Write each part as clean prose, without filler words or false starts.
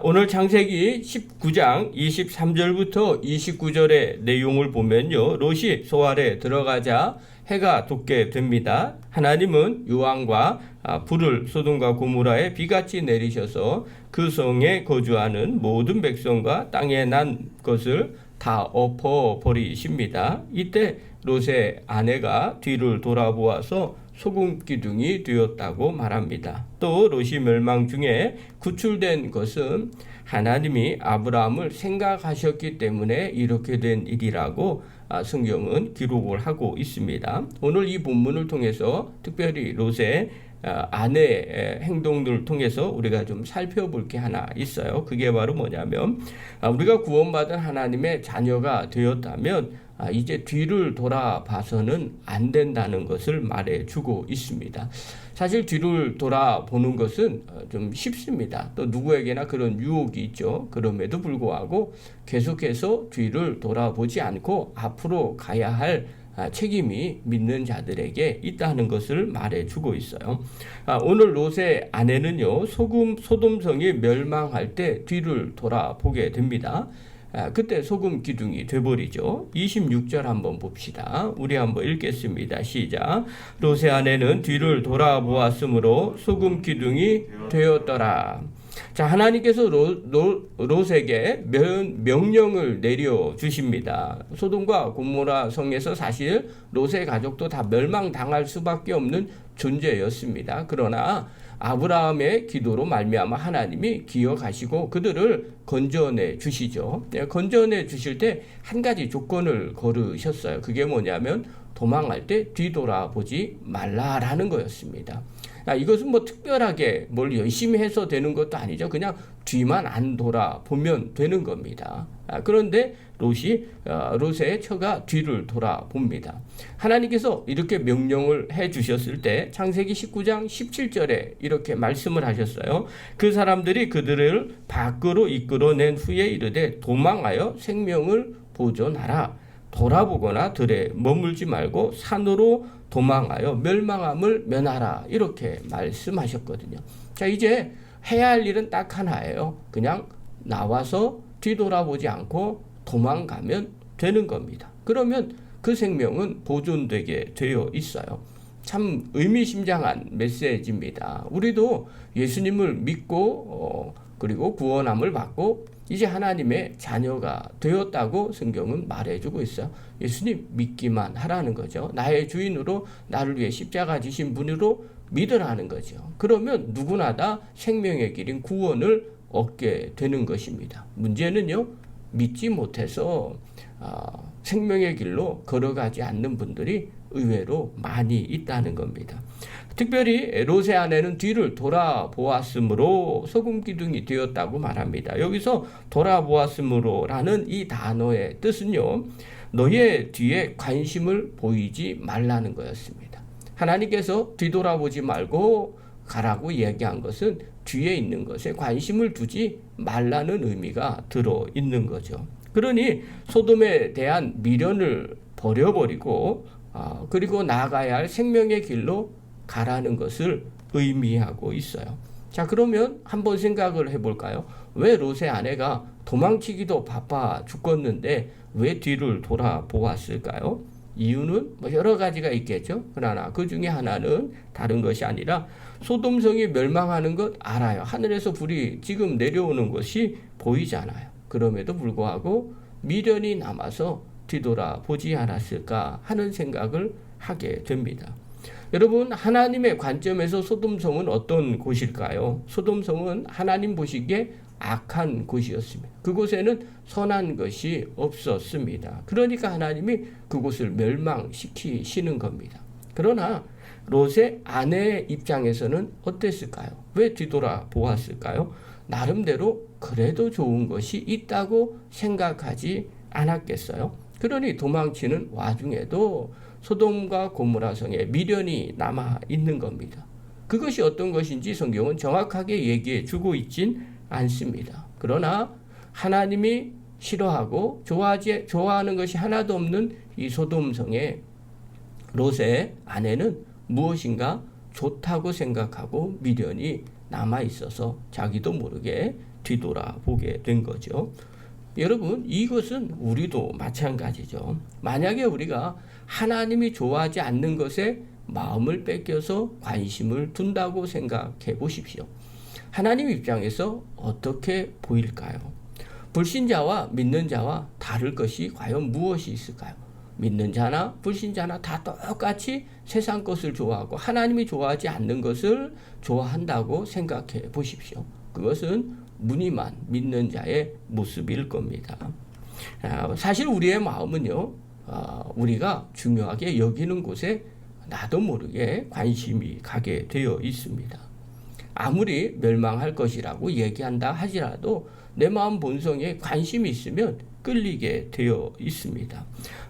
오늘 창세기 19장 23절부터 29절의 내용을 보면요, 롯이 소알에 들어가자 해가 돋게 됩니다. 하나님은 유황과 불을 소돔과 고모라에 비같이 내리셔서 그 성에 거주하는 모든 백성과 땅에 난 것을 다 엎어버리십니다. 이때 롯의 아내가 뒤를 돌아보아서 소금 기둥이 되었다고 말합니다. 또 롯이 멸망 중에 구출된 것은 하나님이 아브라함을 생각하셨기 때문에 이렇게 된 일이라고 성경은 기록을 하고 있습니다. 오늘 이 본문을 통해서 특별히 롯의 아내의 행동들을 통해서 우리가 좀 살펴볼 게 하나 있어요. 그게 바로 뭐냐면, 우리가 구원받은 하나님의 자녀가 되었다면 이제 뒤를 돌아봐서는 안 된다는 것을 말해주고 있습니다. 사실 뒤를 돌아보는 것은 좀 쉽습니다. 또 누구에게나 그런 유혹이 있죠. 그럼에도 불구하고 계속해서 뒤를 돌아보지 않고 앞으로 가야 할 책임이 믿는 자들에게 있다는 것을 말해주고 있어요. 오늘 롯의 아내는요, 소돔성이 멸망할 때 뒤를 돌아보게 됩니다. 그때 소금 기둥이 돼버리죠. 26절 한번 봅시다. 우리 한번 읽겠습니다. 시작. 롯의 아내는 뒤를 돌아보았으므로 소금 기둥이 되었더라. 자, 하나님께서 롯에게 명령을 내려주십니다. 소돔과 고모라 성에서 사실 롯의 가족도 다 멸망당할 수밖에 없는 존재였습니다. 그러나 아브라함의 기도로 말미암아 하나님이 기억하시고 그들을 건져내 주시죠. 건져내 주실 때 한 가지 조건을 걸으셨어요. 그게 뭐냐면 도망할 때 뒤돌아보지 말라라는 거였습니다. 이것은 뭐 특별하게 뭘 열심히 해서 되는 것도 아니죠. 그냥 뒤만 안 돌아보면 되는 겁니다. 그런데 롯의 처가 뒤를 돌아봅니다. 하나님께서 이렇게 명령을 해 주셨을 때 창세기 19장 17절에 이렇게 말씀을 하셨어요. 그 사람들이 그들을 밖으로 이끌어낸 후에 이르되 도망하여 생명을 보존하라. 돌아보거나 들에 머물지 말고 산으로 도망하여 멸망함을 면하라. 이렇게 말씀하셨거든요. 자, 이제 해야 할 일은 딱 하나예요. 그냥 나와서 뒤돌아보지 않고 도망가면 되는 겁니다. 그러면 그 생명은 보존되게 되어 있어요. 참 의미심장한 메시지입니다. 우리도 예수님을 믿고 그리고 구원함을 받고 이제 하나님의 자녀가 되었다고 성경은 말해주고 있어요. 예수님 믿기만 하라는 거죠. 나의 주인으로 나를 위해 십자가 지신 분으로 믿으라는 거죠. 그러면 누구나 다 생명의 길인 구원을 얻게 되는 것입니다. 문제는요, 믿지 못해서 생명의 길로 걸어가지 않는 분들이 의외로 많이 있다는 겁니다. 특별히 롯의 아내는 뒤를 돌아보았으므로 소금 기둥이 되었다고 말합니다. 여기서 돌아보았으므로라는 이 단어의 뜻은요, 너의 뒤에 관심을 보이지 말라는 거였습니다. 하나님께서 뒤돌아보지 말고 가라고 이야기한 것은 뒤에 있는 것에 관심을 두지 말라는 의미가 들어 있는 거죠. 그러니 소돔에 대한 미련을 버려버리고 그리고 나아가야 할 생명의 길로 가라는 것을 의미하고 있어요. 자, 그러면 한번 생각을 해볼까요? 왜 롯의 아내가 도망치기도 바빠 죽겠는데 왜 뒤를 돌아보았을까요? 이유는 뭐 여러 가지가 있겠죠. 그러나 그 중에 하나는 다른 것이 아니라 소돔성이 멸망하는 것 알아요. 하늘에서 불이 지금 내려오는 것이 보이잖아요. 그럼에도 불구하고 미련이 남아서 뒤돌아보지 않았을까 하는 생각을 하게 됩니다. 여러분, 하나님의 관점에서 소돔성은 어떤 곳일까요? 소돔성은 하나님 보시기에 악한 곳이었습니다. 그곳에는 선한 것이 없었습니다. 그러니까 하나님이 그곳을 멸망시키시는 겁니다. 그러나 롯의 아내의 입장에서는 어땠을까요? 왜 뒤돌아보았을까요? 나름대로 그래도 좋은 것이 있다고 생각하지 않았겠어요? 그러니 도망치는 와중에도 소돔과 고모라 성에 미련이 남아 있는 겁니다. 그것이 어떤 것인지 성경은 정확하게 얘기해 주고 있진 않습니다. 그러나 하나님이 싫어하고 좋아하는 것이 하나도 없는 이 소돔성에 롯의 아내는 무엇인가 좋다고 생각하고 미련이 남아 있어서 자기도 모르게 뒤돌아보게 된 거죠. 여러분, 이것은 우리도 마찬가지죠. 만약에 우리가 하나님이 좋아하지 않는 것에 마음을 뺏겨서 관심을 둔다고 생각해 보십시오. 하나님 입장에서 어떻게 보일까요? 불신자와 믿는 자와 다를 것이 과연 무엇이 있을까요? 믿는 자나 불신자나 다 똑같이 세상 것을 좋아하고 하나님이 좋아하지 않는 것을 좋아한다고 생각해 보십시오. 그것은 무늬만 믿는 자의 모습일 겁니다. 사실 우리의 마음은요, 우리가 중요하게 여기는 곳에 나도 모르게 관심이 가게 되어 있습니다. 아무리 멸망할 것이라고 얘기한다 하지라도 내 마음 본성에 관심이 있으면 끌리게 되어 있습니다.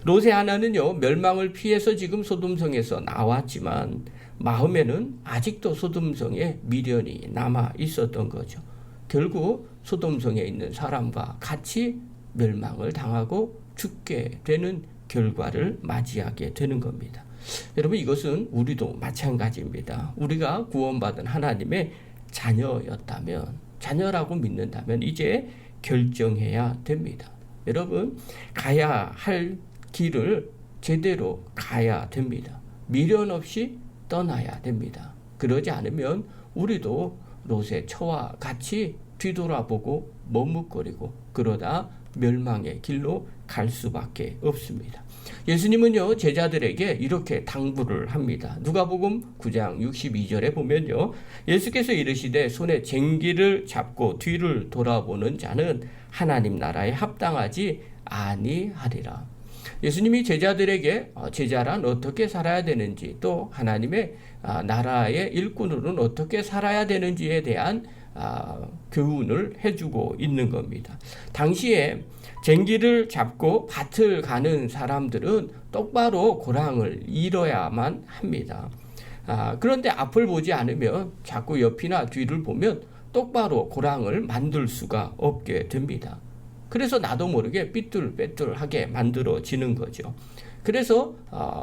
롯의 하나는요, 멸망을 피해서 지금 소돔성에서 나왔지만 마음에는 아직도 소돔성에 미련이 남아 있었던 거죠. 결국 소돔성에 있는 사람과 같이 멸망을 당하고 죽게 되는 결과를 맞이하게 되는 겁니다. 여러분, 이것은 우리도 마찬가지입니다. 우리가 구원받은 하나님의 자녀였다면, 자녀라고 믿는다면 이제 결정해야 됩니다. 여러분, 가야 할 길을 제대로 가야 됩니다. 미련 없이 떠나야 됩니다. 그러지 않으면 우리도 롯의 처와 같이 뒤돌아보고 머뭇거리고 그러다 멸망의 길로 갈 수밖에 없습니다. 예수님은요, 제자들에게 이렇게 당부를 합니다. 누가복음 9장 62절에 보면요, 예수께서 이르시되 손에 쟁기를 잡고 뒤를 돌아보는 자는 하나님 나라에 합당하지 아니하리라. 예수님이 제자들에게 제자란 어떻게 살아야 되는지, 또 하나님의 나라의 일꾼으로는 어떻게 살아야 되는지에 대한 교훈을 해주고 있는 겁니다. 당시에 쟁기를 잡고 밭을 가는 사람들은 똑바로 고랑을 잃어야만 합니다. 그런데 앞을 보지 않으면 자꾸 옆이나 뒤를 보면 똑바로 고랑을 만들 수가 없게 됩니다. 그래서 나도 모르게 삐뚤빼뚤하게 만들어지는 거죠. 그래서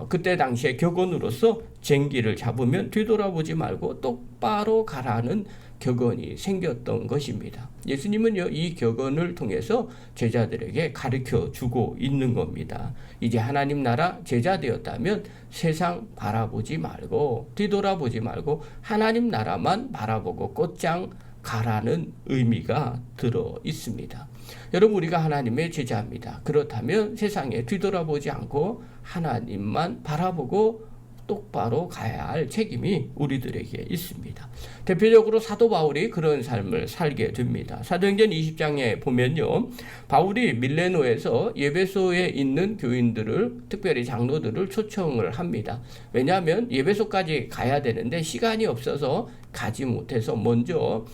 그때 당시에 격언으로서 쟁기를 잡으면 뒤돌아보지 말고 똑바로 가라는 격언이 생겼던 것입니다. 예수님은요, 이 격언을 통해서 제자들에게 가르쳐 주고 있는 겁니다. 이제 하나님 나라 제자 되었다면 세상 바라보지 말고 뒤돌아보지 말고 하나님 나라만 바라보고 곧장 가라는 의미가 들어 있습니다. 여러분, 우리가 하나님의 제자입니다. 그렇다면 세상에 뒤돌아보지 않고 하나님만 바라보고 똑바로 가야 할 책임이 우리들에게 있습니다. 대표적으로 사도 바울이 그런 삶을 살게 됩니다. 사도행전 20장에 보면요, 바울이 밀레노에서 예배소에 있는 교인들을, 특별히 장로들을 초청을 합니다. 왜냐하면 예배소까지 가야 되는데 시간이 없어서 가지 못해서 먼저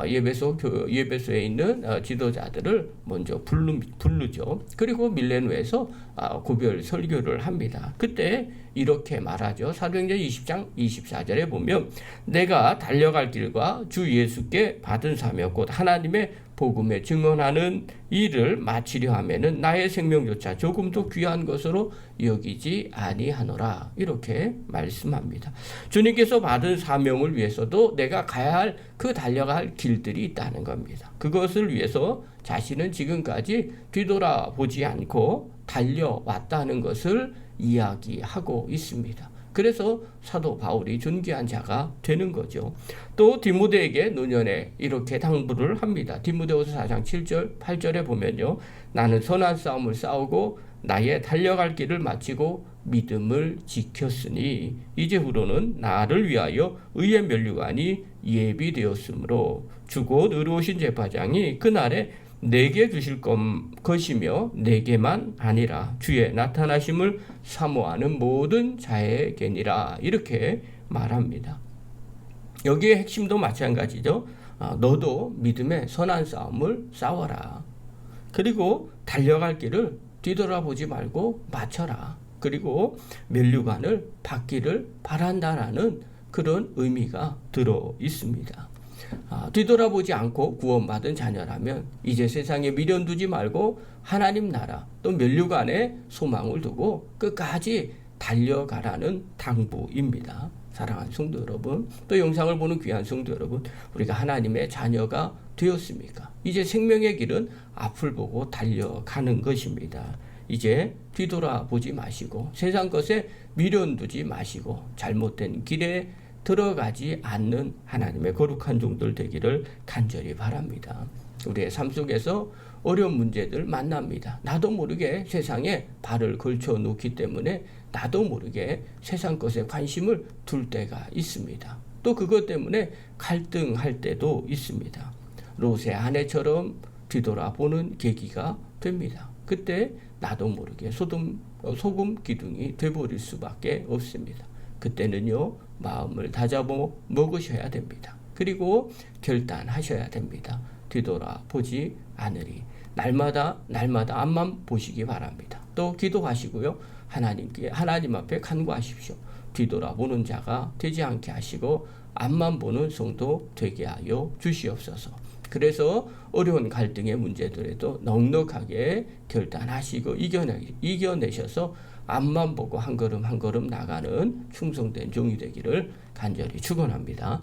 예배소에 있는 지도자들을 먼저 부르죠. 그리고 밀레노에서 고별 설교를 합니다. 그때 이렇게 말하죠. 사도행전 20장 24절에 보면 내가 달려갈 길과 주 예수께 받은 사명 곧 하나님의 복음에 증언하는 일을 마치려 하면은 나의 생명조차 조금도 귀한 것으로 여기지 아니하노라. 이렇게 말씀합니다. 주님께서 받은 사명을 위해서도 내가 가야 할 그 달려갈 길들이 있다는 겁니다. 그것을 위해서 자신은 지금까지 뒤돌아보지 않고 달려왔다는 것을 이야기하고 있습니다. 그래서 사도 바울이 존귀한 자가 되는 거죠. 또 디모데에게 노년에 이렇게 당부를 합니다. 디모데후서 4장 7절 8절에 보면요, 나는 선한 싸움을 싸우고 나의 달려갈 길을 마치고 믿음을 지켰으니 이제후로는 나를 위하여 의의 면류관이 예비되었으므로 주 곧 의로우신 제사장이 그날에 내게 주실 것이며 내게만 아니라 주의 나타나심을 사모하는 모든 자에게니라. 이렇게 말합니다. 여기에 핵심도 마찬가지죠. 너도 믿음의 선한 싸움을 싸워라. 그리고 달려갈 길을 뒤돌아보지 말고 마쳐라. 그리고 면류관을 받기를 바란다라는 그런 의미가 들어 있습니다. 뒤돌아보지 않고 구원받은 자녀라면 이제 세상에 미련 두지 말고 하나님 나라 또 면류관에 소망을 두고 끝까지 달려가라는 당부입니다. 사랑하는 성도 여러분, 또 영상을 보는 귀한 성도 여러분, 우리가 하나님의 자녀가 되었습니까? 이제 생명의 길은 앞을 보고 달려가는 것입니다. 이제 뒤돌아보지 마시고 세상 것에 미련 두지 마시고 잘못된 길에 들어가지 않는 하나님의 거룩한 종들 되기를 간절히 바랍니다. 우리의 삶 속에서 어려운 문제들 만납니다. 나도 모르게 세상에 발을 걸쳐 놓기 때문에 나도 모르게 세상 것에 관심을 둘 때가 있습니다. 또 그것 때문에 갈등할 때도 있습니다. 롯의 아내처럼 뒤돌아보는 계기가 됩니다. 그때 나도 모르게 소금 기둥이 돼버릴 수밖에 없습니다. 그때는요, 마음을 다잡아 먹으셔야 됩니다. 그리고 결단하셔야 됩니다. 뒤돌아보지 않으리. 날마다 앞만 보시기 바랍니다. 또 기도하시고요, 하나님 앞에 간구하십시오. 뒤돌아보는 자가 되지 않게 하시고 앞만 보는 성도 되게 하여 주시옵소서. 그래서 어려운 갈등의 문제들에도 넉넉하게 결단하시고 이겨내셔서 앞만 보고 한 걸음 한 걸음 나가는 충성된 종이 되기를 간절히 축원합니다.